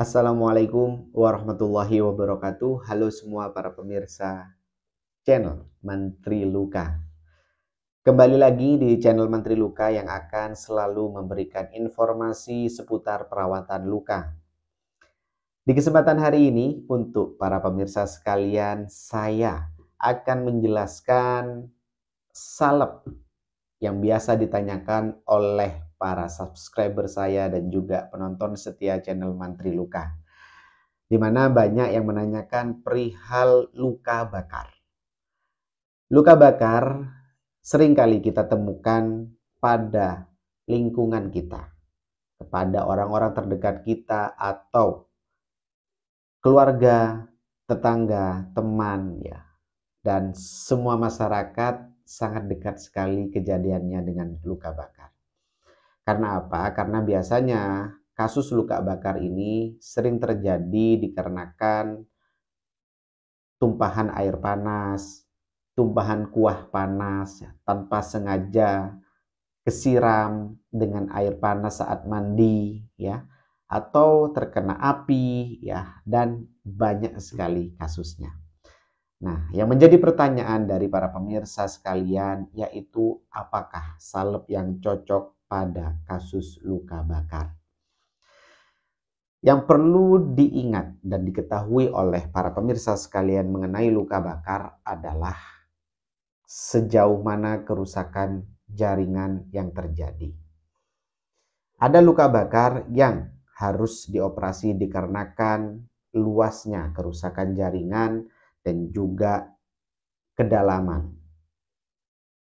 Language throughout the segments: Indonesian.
Assalamualaikum warahmatullahi wabarakatuh. Halo semua para pemirsa channel Mantri Luka. Kembali lagi di channel Mantri Luka yang akan selalu memberikan informasi seputar perawatan luka. Di kesempatan hari ini untuk para pemirsa sekalian, saya akan menjelaskan salep yang biasa ditanyakan oleh para subscriber saya dan juga penonton setia channel Mantri Luka, di mana banyak yang menanyakan perihal luka bakar. Luka bakar seringkali kita temukan pada lingkungan kita, kepada orang-orang terdekat kita atau keluarga, tetangga, teman, ya, dan semua masyarakat sangat dekat sekali kejadiannya dengan luka bakar. Karena apa? Karena biasanya kasus luka bakar ini sering terjadi dikarenakan tumpahan air panas, tumpahan kuah panas, ya, tanpa sengaja kesiram dengan air panas saat mandi, ya, atau terkena api, ya, dan banyak sekali kasusnya. Nah, yang menjadi pertanyaan dari para pemirsa sekalian yaitu apakah salep yang cocok pada kasus luka bakar? Yang perlu diingat dan diketahui oleh para pemirsa sekalian mengenai luka bakar adalah sejauh mana kerusakan jaringan yang terjadi. Ada luka bakar yang harus dioperasi dikarenakan luasnya kerusakan jaringan dan juga kedalaman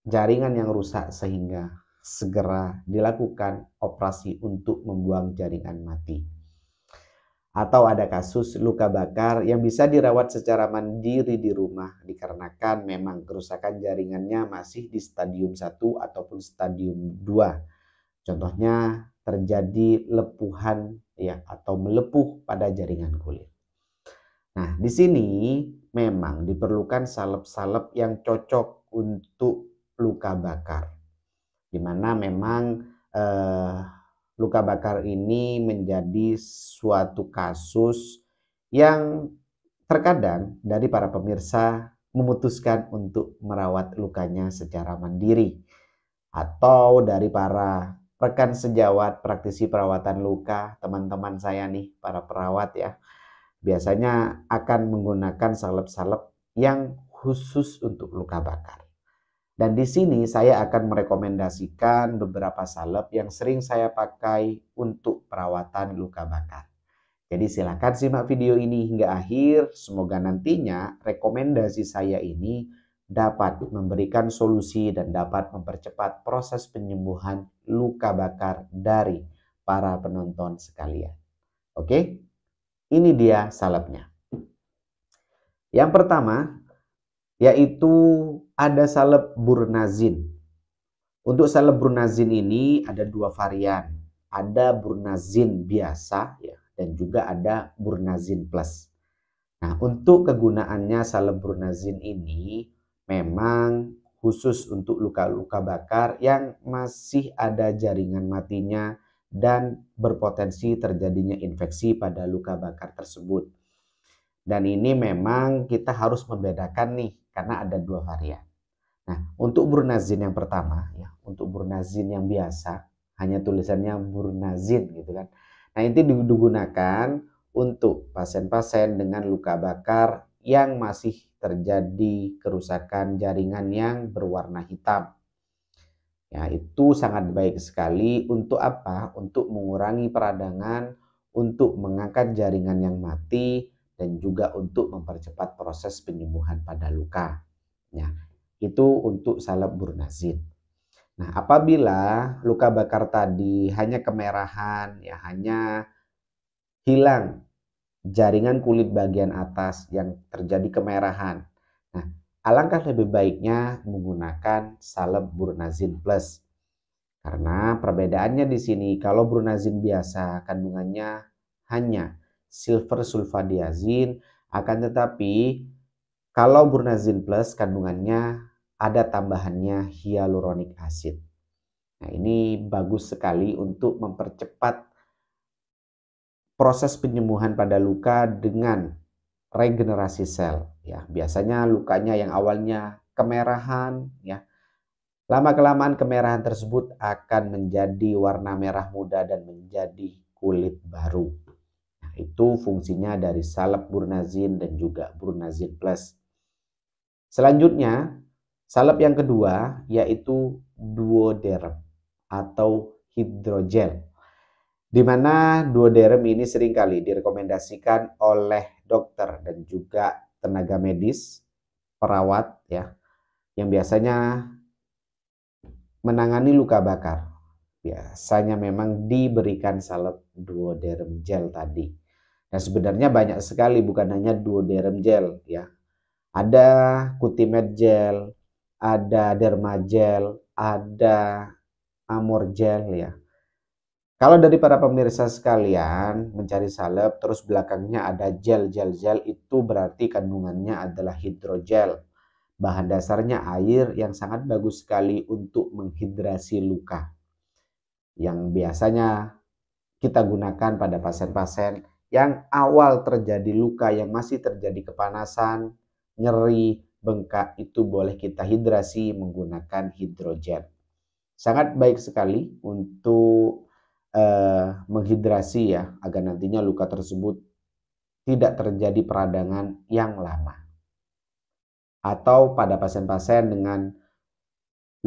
jaringan yang rusak sehingga segera dilakukan operasi untuk membuang jaringan mati. Atau ada kasus luka bakar yang bisa dirawat secara mandiri di rumah dikarenakan memang kerusakan jaringannya masih di stadium 1 ataupun stadium 2. Contohnya terjadi lepuhan, ya, atau melepuh pada jaringan kulit. Nah, di sini memang diperlukan salep-salep yang cocok untuk luka bakar, di mana memang luka bakar ini menjadi suatu kasus yang terkadang dari para pemirsa memutuskan untuk merawat lukanya secara mandiri, atau dari para rekan sejawat praktisi perawatan luka, teman-teman saya nih para perawat, ya, biasanya akan menggunakan salep-salep yang khusus untuk luka bakar. Dan di sini saya akan merekomendasikan beberapa salep yang sering saya pakai untuk perawatan luka bakar. Jadi silakan simak video ini hingga akhir. Semoga nantinya rekomendasi saya ini dapat memberikan solusi dan dapat mempercepat proses penyembuhan luka bakar dari para penonton sekalian. Oke, ini dia salepnya. Yang pertama yaitu ada salep Burnazin. Untuk salep Burnazin ini ada dua varian. Ada Burnazin biasa, ya, dan juga ada Burnazin plus. Nah, untuk kegunaannya salep Burnazin ini memang khusus untuk luka-luka bakar yang masih ada jaringan matinya dan berpotensi terjadinya infeksi pada luka bakar tersebut. Dan ini memang kita harus membedakan nih, karena ada dua varian. Nah, untuk Burnazin yang pertama, ya, untuk Burnazin yang biasa, hanya tulisannya Burnazin gitu kan. Nah, ini digunakan untuk pasien-pasien dengan luka bakar yang masih terjadi kerusakan jaringan yang berwarna hitam. Ya, itu sangat baik sekali untuk apa? Untuk mengurangi peradangan, untuk mengangkat jaringan yang mati, dan juga untuk mempercepat proses penyembuhan pada luka. Ya, itu untuk salep Burnazin. Nah, apabila luka bakar tadi hanya kemerahan, ya, hanya hilang jaringan kulit bagian atas yang terjadi kemerahan. Nah, alangkah lebih baiknya menggunakan salep Burnazin plus. Karena perbedaannya di sini, kalau Burnazin biasa kandungannya hanya silver sulfadiazin, akan tetapi kalau Burnazin plus kandungannya ada tambahannya hyaluronic acid. Nah, ini bagus sekali untuk mempercepat proses penyembuhan pada luka dengan regenerasi sel. Ya, biasanya lukanya yang awalnya kemerahan, ya, lama-kelamaan kemerahan tersebut akan menjadi warna merah muda dan menjadi kulit baru. Nah, itu fungsinya dari salep Burnazin dan juga Burnazin Plus. Selanjutnya, salep yang kedua yaitu Duoderm atau hidrogel. Di mana Duoderm ini seringkali direkomendasikan oleh dokter dan juga tenaga medis, perawat ya, yang biasanya menangani luka bakar. Biasanya memang diberikan salep Duoderm gel tadi. Dan sebenarnya banyak sekali, bukan hanya Duoderm gel ya. Ada Cutimed gel, ada Dermagel, ada Amor gel ya. Kalau dari para pemirsa sekalian mencari salep terus belakangnya ada gel itu berarti kandungannya adalah hidrogel. Bahan dasarnya air yang sangat bagus sekali untuk menghidrasi luka. Yang biasanya kita gunakan pada pasien-pasien yang awal terjadi luka, yang masih terjadi kepanasan, nyeri, bengkak, itu boleh kita hidrasi menggunakan hidrogel. Sangat baik sekali untuk menghidrasi ya, agar nantinya luka tersebut tidak terjadi peradangan yang lama. Atau pada pasien-pasien dengan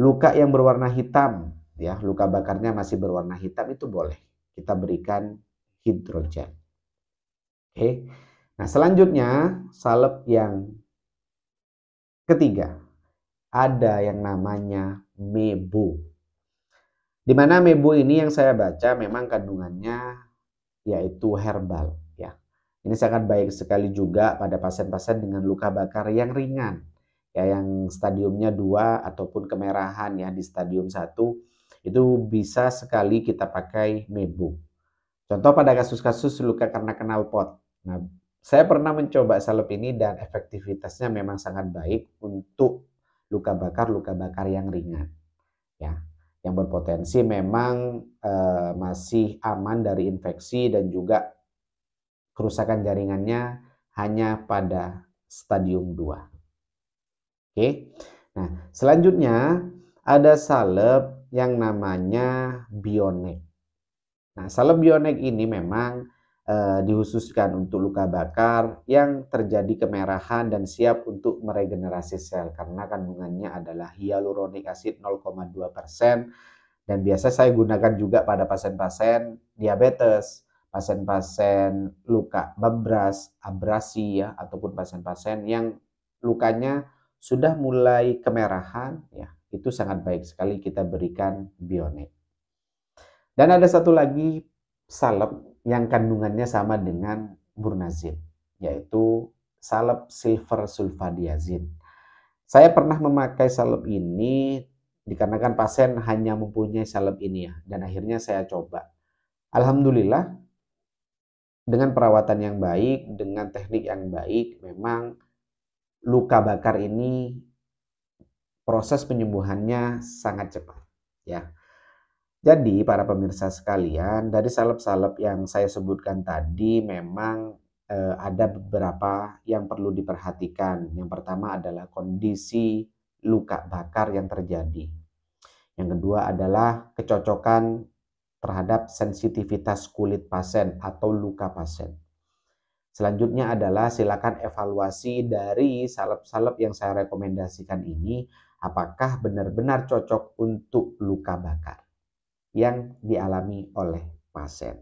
luka yang berwarna hitam, ya, luka bakarnya masih berwarna hitam, itu boleh kita berikan hidrogel. Oke. Nah, selanjutnya salep yang ketiga ada yang namanya Mebo. Di mana Mebo ini yang saya baca memang kandungannya yaitu herbal ya. Ini sangat baik sekali juga pada pasien-pasien dengan luka bakar yang ringan. Ya, yang stadiumnya 2 ataupun kemerahan ya di stadium 1 itu bisa sekali kita pakai Mebo. Contoh pada kasus-kasus luka karena knalpot. Nah, saya pernah mencoba salep ini dan efektivitasnya memang sangat baik untuk luka bakar yang ringan. Ya, yang berpotensi memang masih aman dari infeksi dan juga kerusakan jaringannya hanya pada stadium 2. Oke. Nah, selanjutnya ada salep yang namanya Bionek. Nah, salep Bionek ini memang dikhususkan untuk luka bakar yang terjadi kemerahan dan siap untuk meregenerasi sel karena kandungannya adalah hyaluronic acid 0,2% dan biasa saya gunakan juga pada pasien-pasien diabetes, pasien-pasien luka babras, abrasi ya, ataupun pasien-pasien yang lukanya sudah mulai kemerahan ya, itu sangat baik sekali kita berikan Bionek. Dan ada satu lagi salep yang kandungannya sama dengan Burnazin, yaitu salep silver sulfadiazin. Saya pernah memakai salep ini dikarenakan pasien hanya mempunyai salep ini ya, dan akhirnya saya coba. Alhamdulillah dengan perawatan yang baik, dengan teknik yang baik, memang luka bakar ini proses penyembuhannya sangat cepat ya. Jadi para pemirsa sekalian, dari salep-salep yang saya sebutkan tadi memang ada beberapa yang perlu diperhatikan. Yang pertama adalah kondisi luka bakar yang terjadi. Yang kedua adalah kecocokan terhadap sensitivitas kulit pasien atau luka pasien. Selanjutnya adalah silakan evaluasi dari salep-salep yang saya rekomendasikan ini apakah benar-benar cocok untuk luka bakar yang dialami oleh pasien.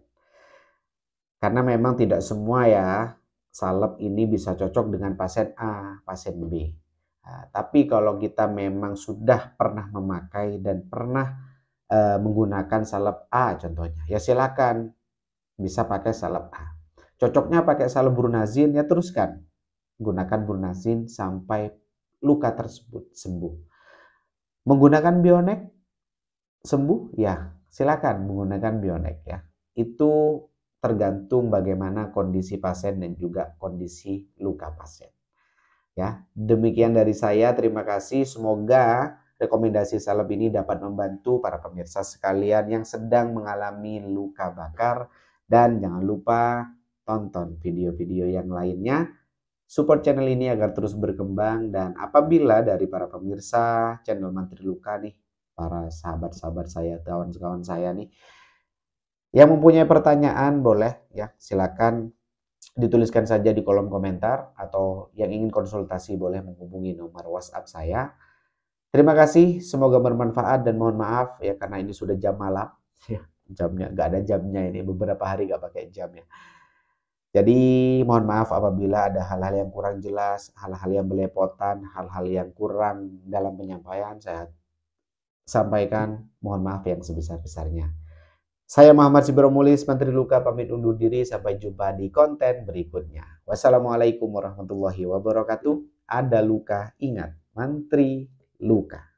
Karena memang tidak semua ya salep ini bisa cocok dengan pasien A, pasien B. Nah, tapi kalau kita memang sudah pernah memakai dan pernah menggunakan salep A contohnya, ya silakan bisa pakai salep A. Cocoknya pakai salep Burnazin, ya teruskan gunakan Burnazin sampai luka tersebut sembuh. Menggunakan Bionek sembuh, ya silakan menggunakan Bionek ya. Itu tergantung bagaimana kondisi pasien dan juga kondisi luka pasien. Ya, demikian dari saya. Terima kasih. Semoga rekomendasi salep ini dapat membantu para pemirsa sekalian yang sedang mengalami luka bakar Dan jangan lupa tonton video-video yang lainnya. Support channel ini agar terus berkembang, dan apabila dari para pemirsa channel Mantri Luka nih, para sahabat-sahabat saya, kawan-kawan saya nih, yang mempunyai pertanyaan boleh ya silakan dituliskan saja di kolom komentar, atau yang ingin konsultasi boleh menghubungi nomor WhatsApp saya. Terima kasih, semoga bermanfaat, dan mohon maaf ya karena ini sudah jam malam. Ya, jamnya nggak ada jamnya, ini beberapa hari nggak pakai jam ya. Jadi mohon maaf apabila ada hal-hal yang kurang jelas, hal-hal yang belepotan, hal-hal yang kurang dalam penyampaian saya sampaikan. Mohon maaf yang sebesar-besarnya. Saya Muhammad Sibramulis, Mantri Luka, pamit undur diri. Sampai jumpa di konten berikutnya. Wassalamualaikum warahmatullahi wabarakatuh. Ada luka, ingat, Mantri Luka.